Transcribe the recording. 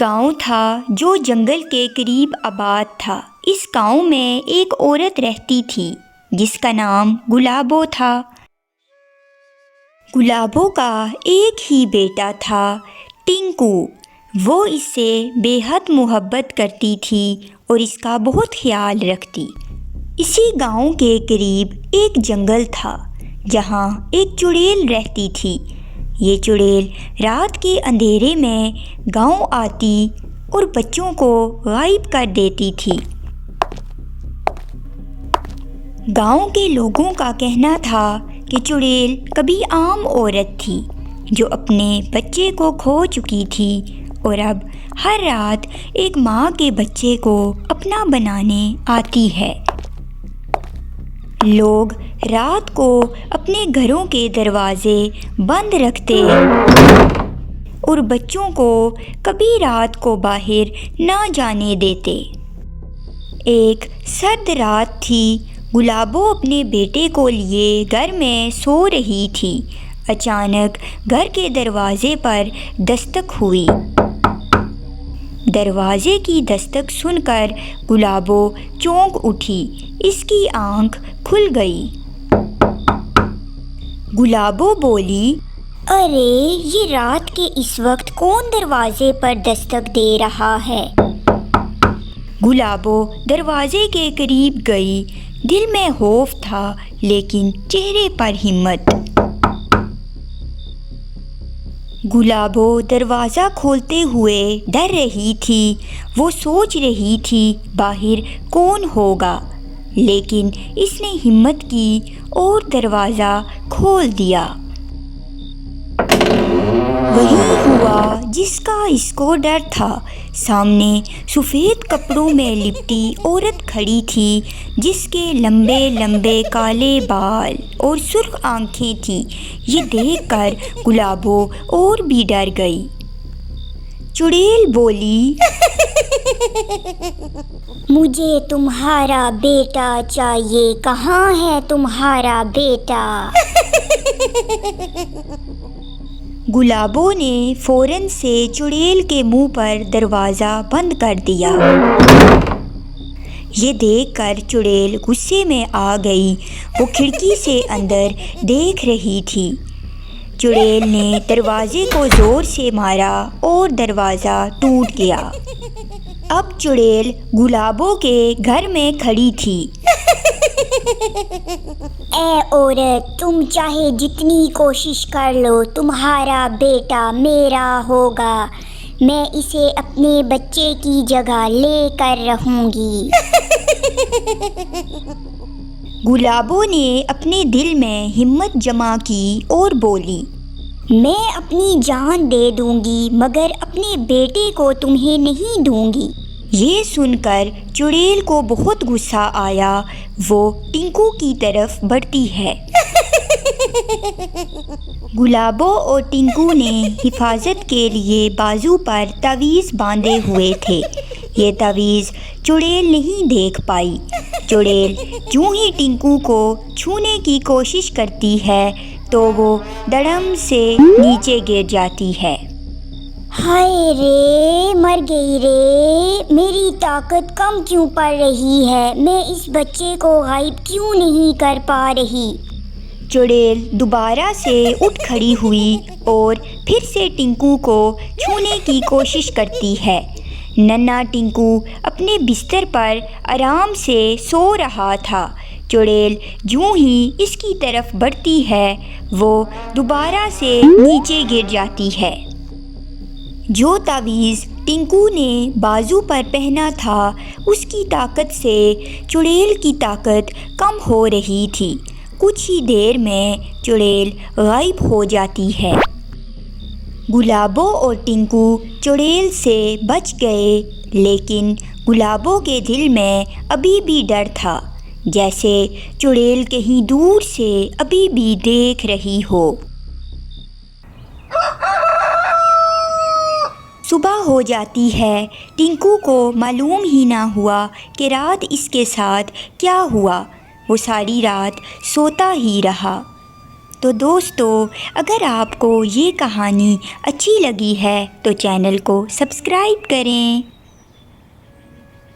گاؤں تھا جو جنگل کے قریب آباد تھا۔ اس گاؤں میں ایک عورت رہتی تھی جس کا نام گلابو تھا۔ گلابو کا ایک ہی بیٹا تھا، ٹنکو۔ وہ اس سے بے حد محبت کرتی تھی اور اس کا بہت خیال رکھتی۔ اسی گاؤں کے قریب ایک جنگل تھا جہاں ایک چڑیل رہتی تھی۔ یہ چڑیل رات کے اندھیرے میں گاؤں آتی اور بچوں کو غائب کر دیتی تھی۔ گاؤں کے لوگوں کا کہنا تھا کہ چڑیل کبھی عام عورت تھی جو اپنے بچے کو کھو چکی تھی اور اب ہر رات ایک ماں کے بچے کو اپنا بنانے آتی ہے۔ لوگ رات کو اپنے گھروں کے دروازے بند رکھتے اور بچوں کو کبھی رات کو باہر نہ جانے دیتے۔ ایک سرد رات تھی۔ گلابو اپنے بیٹے کو لیے گھر میں سو رہی تھی۔ اچانک گھر کے دروازے پر دستک ہوئی۔ دروازے کی دستک سن کر گلابو چونک اٹھی۔ اس کی آنکھ کھل گئی۔ گلابو بولی، ارے یہ رات کے اس وقت کون دروازے پر دستک دے رہا ہے؟ گلابو دروازے کے قریب گئی۔ دل میں خوف تھا لیکن چہرے پر ہمت۔ گلابو دروازہ کھولتے ہوئے ڈر رہی تھی۔ وہ سوچ رہی تھی باہر کون ہوگا، لیکن اس نے ہمت کی اور دروازہ کھول دیا۔ وہی ہوا جس کا اس کو ڈر تھا۔ سامنے سفید کپڑوں میں لپٹی عورت کھڑی تھی جس کے لمبے لمبے کالے بال اور سرخ آنکھیں تھیں۔ یہ دیکھ کر گلابو اور بھی ڈر گئی۔ چڑیل بولی، مجھے تمہارا بیٹا چاہیے، کہاں ہے تمہارا بیٹا؟ گلابو نے فوراً سے چڑیل کے منہ پر دروازہ بند کر دیا۔ یہ دیکھ کر چڑیل غصے میں آ گئی۔ وہ کھڑکی سے اندر دیکھ رہی تھی۔ چڑیل نے دروازے کو زور سے مارا اور دروازہ ٹوٹ گیا۔ اب چڑیل گلابو کے گھر میں کھڑی تھی۔ اے عورت، تم چاہے جتنی کوشش کر لو، تمہارا بیٹا میرا ہوگا۔ میں اسے اپنے بچے کی جگہ لے کر رہوں گی۔ گلابو نے اپنے دل میں ہمت جمع کی اور بولی، میں اپنی جان دے دوں گی مگر اپنے بیٹے کو تمہیں نہیں دوں گی۔ یہ سن کر چڑیل کو بہت غصہ آیا۔ وہ ٹنکو کی طرف بڑھتی ہے۔ گلابو اور ٹنکو نے حفاظت کے لیے بازو پر تعویذ باندھے ہوئے تھے۔ یہ تعویذ چڑیل نہیں دیکھ پائی۔ چڑیل جوں ہی ٹنکو کو چھونے کی کوشش کرتی ہے تو وہ دڑم سے نیچے گر جاتی ہے۔ ہائے رے، مر گئی رے، میری طاقت کم کیوں پڑ رہی ہے؟ میں اس بچے کو غائب کیوں نہیں کر پا رہی؟ چڑیل دوبارہ سے اٹھ کھڑی ہوئی اور پھر سے ٹنکو کو چھونے کی کوشش کرتی ہے۔ ننھا ٹنکو اپنے بستر پر آرام سے سو رہا تھا۔ چڑیل جوں ہی اس کی طرف بڑھتی ہے وہ دوبارہ سے نیچے گر جاتی ہے۔ جو تعویذ ٹنکو نے بازو پر پہنا تھا اس کی طاقت سے چڑیل کی طاقت کم ہو رہی تھی۔ کچھ ہی دیر میں چڑیل غائب ہو جاتی ہے۔ گلابو اور ٹنکو چڑیل سے بچ گئے لیکن گلابو کے دل میں ابھی بھی ڈر تھا، جیسے چڑیل کہیں دور سے ابھی بھی دیکھ رہی ہو۔ صبح ہو جاتی ہے۔ ٹنکو کو معلوم ہی نہ ہوا کہ رات اس کے ساتھ کیا ہوا۔ وہ ساری رات سوتا ہی رہا۔ تو دوستو اگر آپ کو یہ کہانی اچھی لگی ہے تو چینل کو سبسکرائب کریں۔